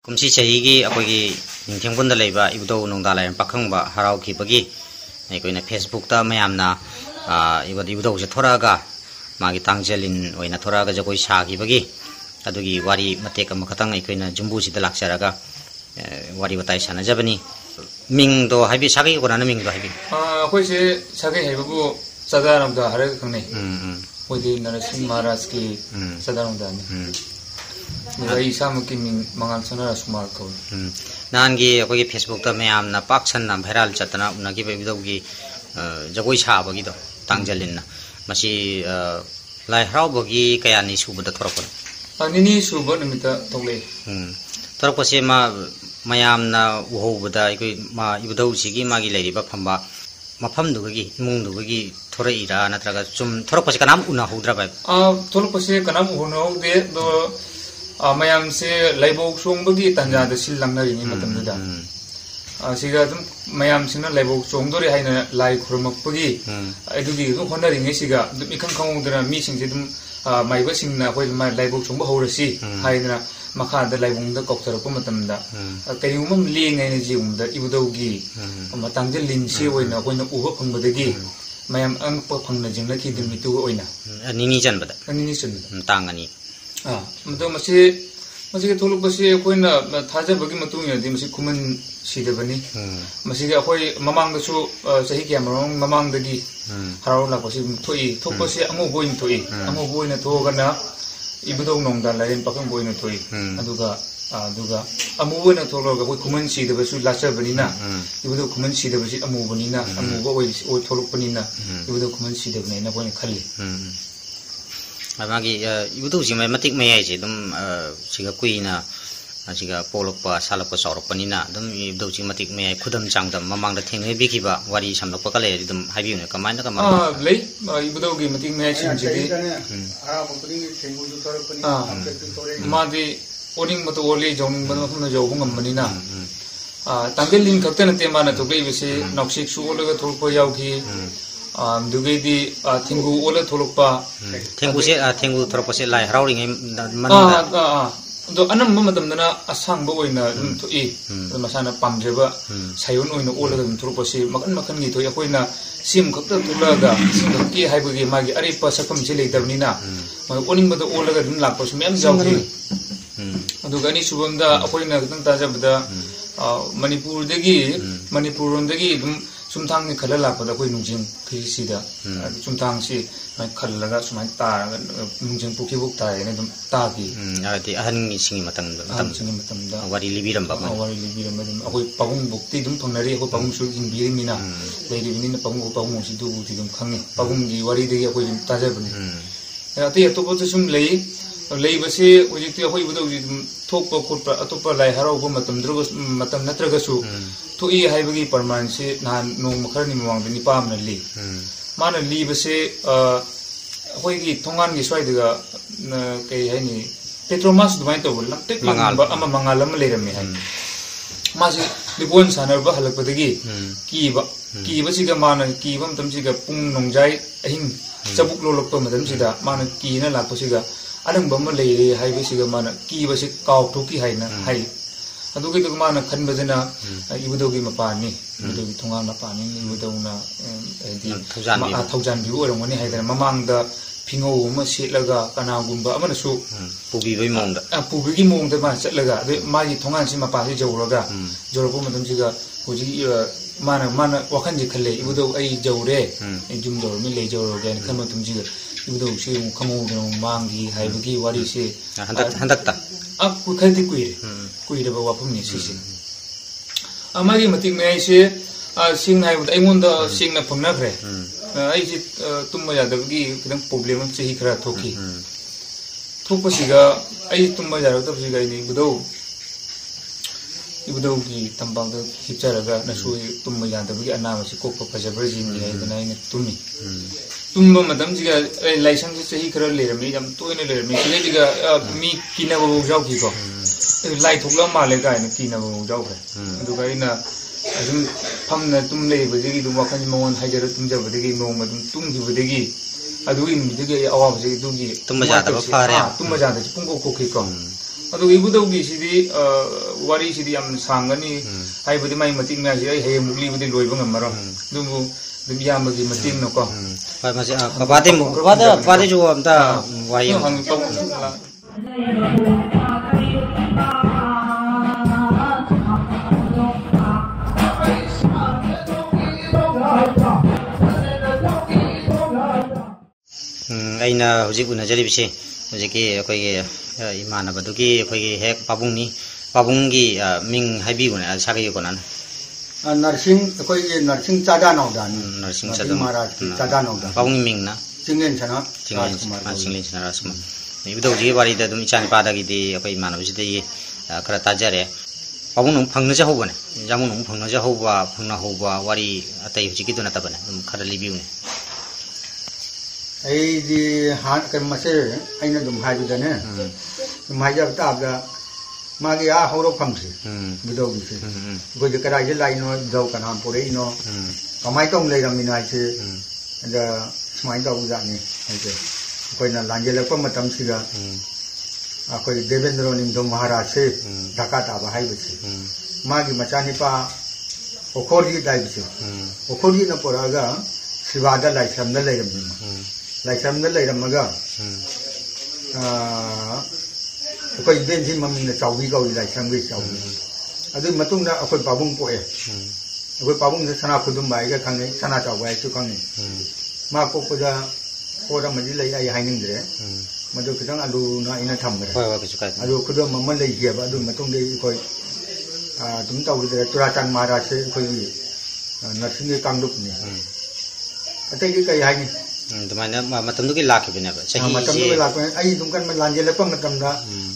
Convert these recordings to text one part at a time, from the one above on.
कुमसी चाहिए अखोगी निंथेंगुन लेबा इबुदौ नोंदा लायन पाखंबा हराव खिबगी अखोइना फेसबुक ता मयामना इबुदौ से थोरागा मागी तांगजेलिन ओइना थोरागा जगोई सागिबगी अदुगी वारी मतेक अमखतंग अखोइना जुम्बु सिदा लाक्सरागा वारी बताई सानाजबनी मिंग दो हाइबी सागे कोना मिंग दो हाइबी अखोइसे सागे हाइबु सदारमदा हरे खंगने ओइदि नरसिंह महाराज की सदारमदा मेरा सामुकी मिंग मंगाल सना सुमार को नानगी अखोगी फेसबुक ता मयामना पाक्सन भाइरल चतना उनगी बेबिदौगी जगोई साबगी दो तांगजेलिन मसी लाई हरावबगी कयानि सुबदा थोरपन अनिनी सुब निमिता तोले थोरपसे मा मयामना उहोबदा इकोइ मा इबुदौ सिगी मागी लेरिबा फंबा मफम दुगगी इमुंग दुगगी थोरइरा नत्रगा चुम थोरपसे कनाम उना होद्राबा थोरपसे कनाम उना होदे दो मयाम से लाइबोक सोंबगी तंजाद सिलंगरिनि मतमदा सिगा तुम मयाम सिना लाइबोक सोंदोरे हाइना लाई खुरमपगी अदुगी होनरिङे सिगा इखं खंगदरा मी सिंजे तुम माइबा सिंना होय लाइबोक सोंब हौरसी हाइना मखादा लाइबोंदा कौथरप मतमदा करिउमम लेङैने जिउमदा इबुदौगी मतंजे लिनसी होइना होइना उहो फंगबदगी मयाम अंग फंगना जिंगला की दिमितु होइना निनी जनबदा तांगनी मतलब मसे थोलुक बसे अखोइना थाजबगी मतुंगदि मसे खुमन सिदबनी मसे अखोइ ममांगदसु सही क्या ममांगदगी हराव लापसे थोइ थोपसे अमो बोइन थोइ अमो बोइना थोगना इबुदौ नोंदा लाइन पाखं बोइना थोइ अदुगा अमो बोइना थोलगा अखोइ खुमन सिदबसु लाचबनिना इबुदौ खुमन सिदबसि अमो बनिना अमो बोइ ओ थोलुकपनिना इबुदौ खुमन सिदबनिना बोइन खल्ली मागी इबुदौ जिमै मतिक मयाइजे दम सिगा कुइना सिगा पोलकपा सालकपा सौरकपनिना दम इबुदौ जि मतिक मयाइ खुदम चांगदम ममांगदा थेंगै बिकिबा वारी सामलकपा कले दम हाइबिउने कमाइना कमा लई इबुदौ गी मतिक मयाइ सिंजिदि मादि ओनिंग मतो ओले जौनिंग बन मफम जौ हुंगमनिना तांगेलिन खक्तन ते माना थोगैबसे नौसिक सु ओलगा थोलपा याउखि दुगैदी थिंगु ओला थोलपा थिंगु थोरपसे लाई हराउरिङै मनदा दो अनम मतमदना असंग ओइना थोइ मसाना पामजेबा सायोन ओइना ओलगा थोरपसे मकन मकन गी थोइ अखोइना सिम खक्ता थुलगा सिम खक्की हाइबगी मागी अरेपा सकम से लेतबनिना ओनिंग बद ओलगा दम लापस मेम जाउखि अदुगा नि सुबमदा अखोइना खतन ताजबदा मणिपुर रोंदगी दम सुमथांग खला लापदा कोई नुजिंग फिसिदा सुमथांग से मैं खलगा सुमाय तारगा नुजिंग पुखिबुक तायने दम तागी आति अहन सिंगी मतंदा वारी लिबिरम दम अखोइ पाबुंग बुक्ति दम फंगनरि अखोइ पाबुंग सु हिंबिरिमिना लेरिबिनिना पाबुंग सि दु बुति दम खंगे पाबुंग गी वारी देगी अखोइ ताजबनि अति अतोपो सुम लई लेबसे होजिति अखोइ बुदौ थोकपा खोटपा अतोपा लाई हराउबो मतम नत्रगसु थोइ हाइबगी परमान से नान नोंग मखरनि मवांग निपामना ली माना लीबसे अखोइगी थोंगान गी स्वाइदगा कै हाइनि पेट्रोमास दुमाइ तब लंटेक मंगाल अमा मंगाल अमा लेरमे हाइ मासे लिबोन सानरबा हलकपदगी कीबसिगा माना कीबम तमसिगा पुंग नोंजाइ अहिंग चबुक लोलकपा मदमसिदा माना कीना लापसिगा अनंबम लेरे हाइबसिगा माना कीबसि काउथोकी हाइना हाइ अदुगी तो माना खनबजना इबुदौगी मपानी इबुदौगी थोंगा मपानी इबुदौना थौजान बिउ ओरंगनि हाइदना ममांगदा फिंगौ अमा सेटलगा कनागुंबा अमनसु पुबिबै मोंगदा पुबिगी मोंगदा मा चटलगा अदे मागी थोंगानसि मपासि जौरगा जौरपो मतमसिगा होजि माना वखनजि खले इबुदौ आई जौरे जुम जौरमि ले जौरगे खन मतमजिगा इबुदौ से खमौदनो मांगी हाइबगी वारी से हंदकता कुखलती कुइरबा वाफमनि सिसे अमागी मतिक मेय से सिंग हाइबद आइमोंदा सिंगना फंगनाख्रे आइजि तुम यादबगी खिदं प्रॉब्लम चहि खरा थोखि थोपसिगा आइ तुम यादबसिगा नि इबुदौगी तंबांग हिचरगा नसु तुम यादबगी अनामसि कोप फजबरजि नि हाइदना इन तुमि तुम्बा मदम जिगा लाइसेंस चहि खरा लेरमि जम तोइने लेरमि सिलेदिगा मी किनाबो जाउखि को लाई थोगला माले गाइना किनाबो जाउखरे अदुगा इना अदुम फमना तुम लेबदिगी दुम वखन मोन हाइजर तुम जबदिगी नोंग मदुम तुमगिबदिगी अदुगी मिदिगी अवाबदिगी दुगी तुम जादा फारे तुम जादा पुंगो कोखि को अदु इबुदौगी सिदी वारी सिदी याम सांगनी हाइबदि माइ मतिंग मा सि हे मुगली बदि लोइब ngमरो दुबु दुम यामगी मतिंग नको हाय मासे कबादे जो अमता वाइ हंग तो aina hojik unajari bise hojiki akoi ge imana baduki akoi ge hek pabunggi ming haibi gune sagai konan nursing akoi ge nursing chada naudan nursing chada Maharaj chada naudan pabung ming na chingen chana chinglen chana rasma ibdo ji bari da dum chani pada gi di akoi imana bise de khara tajare pabung nung phangna ja hobane jamun nung phangna ja hoba phangna hoba wari atai hojiki duna tabane dum khara libiu ne ai di han kan mase aina dum haju dane mai ja ta ga ma gi a horo phamsi bido bi se go je kara je lai no dau kan ham pore no kamai tong lai ram ni nai se da smai dau ja ni ai se koi na lanje le ko matam si ga a koi devendra nim dum maharaj se dhaka ta ba hai bi se ma gi macha ni pa okhori dai bi se okhori na pora ga sivada lai sam na lai ram ni lai sam na lai ram ga koi ben ji mam na chau bi go lai sam bi chau adu matung na koi pabung po e koi pabung na sana khudum bai ga khang ni sana chau bai chu khang ni ma ko ko da ko da ma ji lai ai hai ning de ma do khidang alu na ina tham ga alu khudum ma man lai ge ba adu matung de koi dum tau de tura chan maharaj se koi nursing ge kang dup ni atai ki kai hai ni dumana matam du ki lakhi bene ba chahi matam du ki lakhi ai dum kan man lanje le pang matam da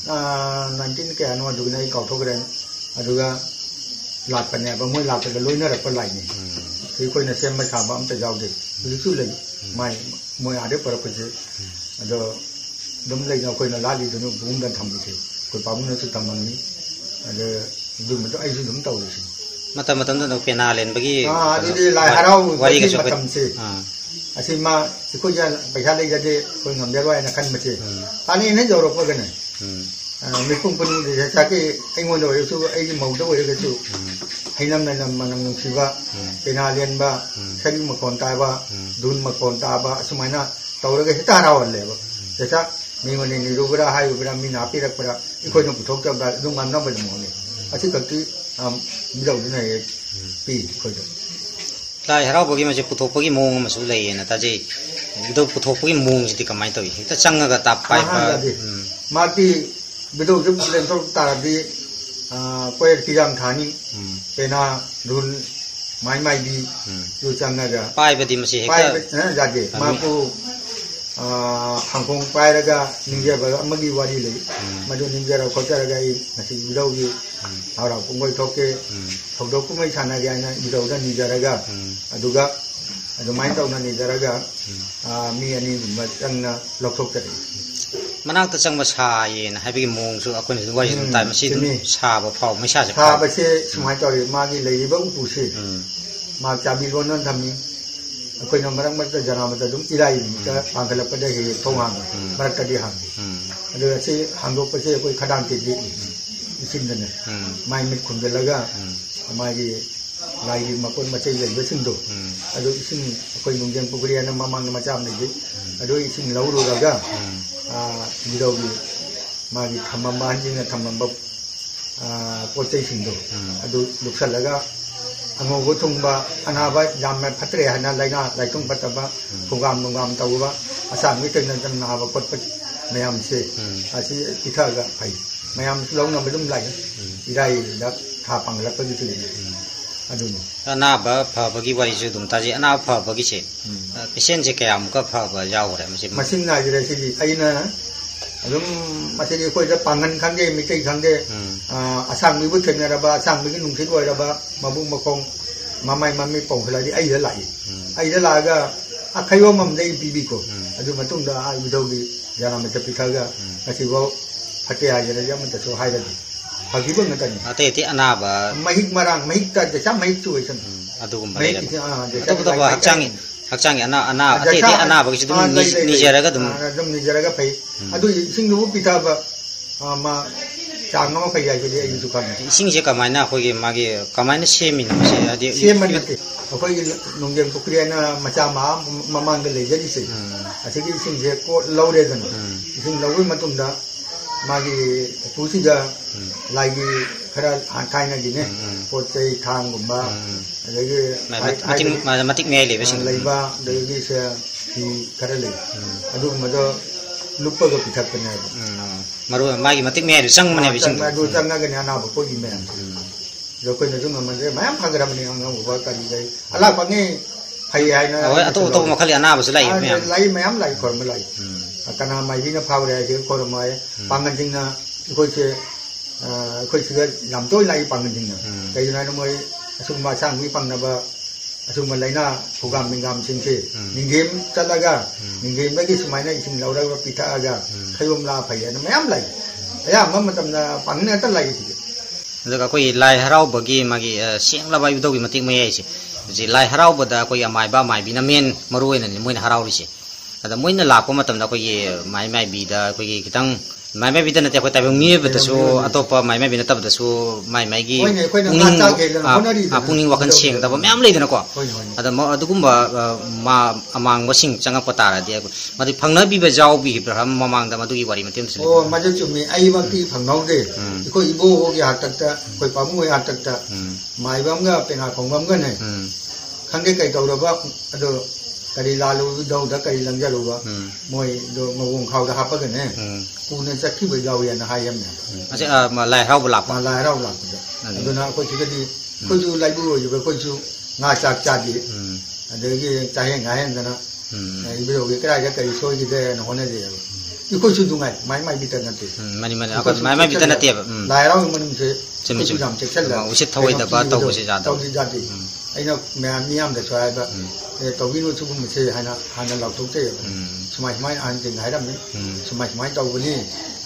19 ke ano du nai kau thok ren aduga lak pa ne ba moi lak pa loi na ra pa lai ni ki koi na sem ma sa ba am ta jaw de du chu lai mai moi ade par pa je ado dum lai na koi na la li du no bung dan tham bi se koi pa bung na chu tam mang ni ade du ma to ai chu dum tau ni se matam da no pena len bagi adi lai harau wari ga chu matam se asi ma ko ja paisa lai jade ko ngam de wai na kan ma che ani ne joro pa gane mi pung pun de cha ke ai ngon do su ai mau do ga chu hai nam na nam manang nung si ba pena len ba sari ma kon ta ba dun ma kon ta ba asumai na tau ga ta ra wan le ba de cha mi ngone ni ru bra hai bra mi na pi rak pra i ko no pu thok ta ba du ngam na ba mo ne asi ka ti mi do ne pi ko do lai harau bagi ma je puthok bagi mong ma su lai na ta je bido puthok bagi mong ji ka mai to hi ta changa ga ta pai pa ma ti bido ju len so ta di ko ki jam thani pena dul mai di ju changa ga pai ba di ma se pai ja de ma ko hangkong pai ra ga ninja ba amagi wari le ma do ninja ra ko ta ra ga i na si bido ji hara ko ngoi thok ke thok do ko mai chana ga na bido da ninja ra ga aduga adu mai tau na ninja ra ga mi ani ma chang na lok thok ta manak ta chang ma sa ye na hai bi mong su akon ni wai ta ma si du sa ba phau mai sa sa ba se smai to ri ma gi le ba u pu se ma cha bi ron nan tham ni akoi no marang ma ta jana ma ta dum irai ni ta pangala pa de he thong hang marak ta di hang adu se hang do pa se koi khadang ti di isin na ne mai mit khun de la ga mai gi lai gi ma kon ma chei le ba sing do adu isin akoi nung jang pugri na ma mang ma cham ni di adu isin lau ro ga ni do gi ma gi thamma ma jing na thamma ba po chei sing do adu luk sal la ga ango go thung ba ana ba jam me phatre hana laina lai tung pat ba kungam nungam tau ba asa mi ten nan na ba pot pat mayam se asi itha ga phai mayam long na bedum lai irai da tha pang la pa gi tu adu ni ana ba pha ba gi wari ju dum ta ji ana pha ba gi se patient je kya am ka pha ba ya ho re ma se masin na ji re si aina adum masih ko da pangan khang ge mi kai khang ge asang mi bu ken ra ba asang mi nung thit wai ra ba ma bu ma kong ma mai ma mi pong la di ai da la ga akhayo mam dei bi bi ko adu ma tung da ai bi do gi ya na ma ta pi kha ga asi bo phate ya ja ya ma ta so hai da di ha gi bu nga ta ni ate ti ana ba mahik marang mahik ta cha mahik chu ai san adu gum ba le ta ba hakchang ana ate ti ana ba gi dum ni jara ga dum ni jara ga pai adu sing du pi ta ba ma चांग में फैया के आई जो खाने इसिंग से कमाइना अखोगी मागी कमाइना semen से आदि same नते अखोगी नोंगेम Pukhri ना मचा मा ममांग ले जदी से असिगी इसिंग से को लौरे दन इसिंग लौवे मतुंदा मागी पुसिगा लागी खरा हाकाइना दिने पोचे थांगुंबा अदगी मतिक मे लेबे सिंग लेबा दगी से की खरा ले अदु मदो लुप्पग पिथकने मरु मागी मतिक मे संग मने बिसिंग अदु संग गने ना बको gi me जो कोई न जो मन रे मैम फगरमनी अंग उबा करी गई अला पंगे फई है ना ओए अतो तो मखली अना बस लाई मैम लाई फॉर्म लाई कना माई ना फाव रे जे कोर माय पांगन जिंग ना कोई से कोई से लम तो लाई पांगन जिंग ना कई ना मोय असुम मा सांग मी पांग ना बा असुम लाइना फुगाम मिंगाम सिंग से निंगेम चलागा निंगेम लगी समाय ना सिंग लौरा पिथा आगा खयम ला फई ना मैम लाई या मम मतम ना पांग ने त लाई जगह कोई लाई हराव बगी मागी सेंग ला बायु दोगी मतिक मे याइसे जी लाई हराव बदा कोई माइबा माइबी ना मेन मरुवे ना मोइन हराव रिसे अदा मोइन लाको मतम दा कोई माइ बीदा कोई खितंग माइ बीदा नते कोई ताबे मी बदसो अतोप माइ बीना तब दसो माइ गी पुनिंग वखन सेंग तब मैम लेदना को अदा अदुगुम्बा मा अमांग बसिंग चंगा पतारा दे मदि फंगना बीबे जाव बी ब्रह्म ममांग दा मदुगी वारी मतेम से ओ मजे चुमी आई वक्ति फंगनाउ दे कोई इबो हो गया तकता कोई पामु हो तकता माइ बमगा पेना खोंगम गने खंगे कई तौरबा अदो करी लालू दौ द करी लंजरुबा मोय दो मवों खाव दा हापगने पुने चक्की बै गाव या ना हायम ने अच्छा लाई हाव बला लाई हाव ला अदुना कोई चिगदी कोई जु लाइबु यो कोई जु nga chak chadi adegi chahe ngahen dana ibiro ge kra ga kari so gi de no hone de yu ko chu dungai mai bitan na te mani mai bitan na te lai rao man se chemi jam che chal la usit thawai da ba taw se ja da aina me miam de chwa ba to gi no chu bu se hana law thok te smai an jing hai dam ni smai taw bu ni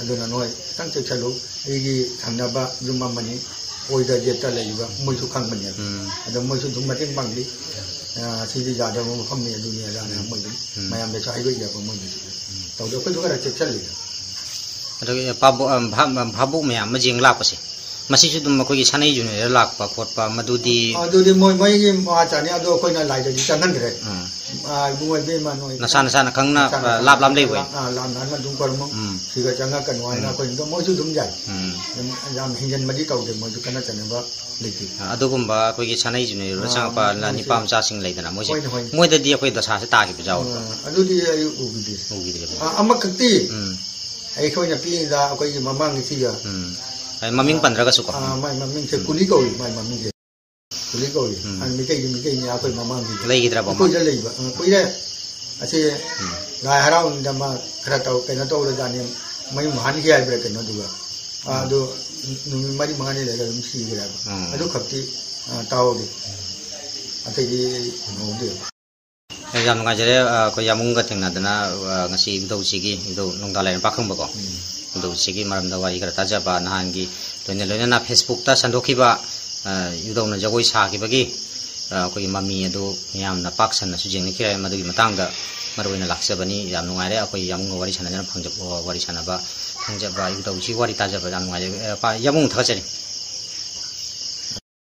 aduna noi tang che chalu igi thangna ba jumma mani ओइ दा जेता लेबा मोइसु खांगबने अदा मोइसु दुम मतें बांगली सिदि जादा मो फमने दुनिया जाने मोइ मायाम बे चाइ गय जाबो मोइ तो दो कोइ दुगरा चेक चलि अदा पाबो भाबो मया मजिंग लापसे मसिसु दुम कोइ सानै जुने लाकपा खोटपा मदुदी मोइ गी मा चाने अदो कोइ ना लाइ दि चंगन रे बुङै बे मा नोइ नसा खंगना लाप लाम लेबो लाम नान मा दुम करमो सिगा चंगा कनवाइ ना कोइ दो मोइसु दुम जाय जाम हिंजन मदि तौदे मोइसु कना चनेबा लेति अदुगुम्बा कोइ सानै जुने रचंगपा लानि पाम चासिंग लेदना मोइसे मोइददि अखोइ दशा से तागि बजाव अदुदि आयु उगिदि अमा कति ai khoi na pi da koi mamang si ya maming pandraga su ko mai maming se kuli ko mai maming se kuli ko an mi kai ni a koi mamang si lei gidra ba koi da lei ba koi da ase lai harau da ma khara tau pe na to da jani mai man ki ai bre ke no du ga do nu mari mangani le ga mi si gira ba adu khapti taw de ate gi no de jam nga jere ko yamung ga thengna dana ngasi do sigi do nongda lai pakhang ba ko do sigi maram da wari kara taja ba nahan gi loina na Facebook ta sandokhi ba yudo na jagoi sa ki bagi ko mami ado yam na paksan na sujeng ni kira madu gi matang da marwina laksa bani yam nungai re ko yam ngo wari sana na phangjab wari sana ba yudo si wari taja ba yam ngai pa yamung thachari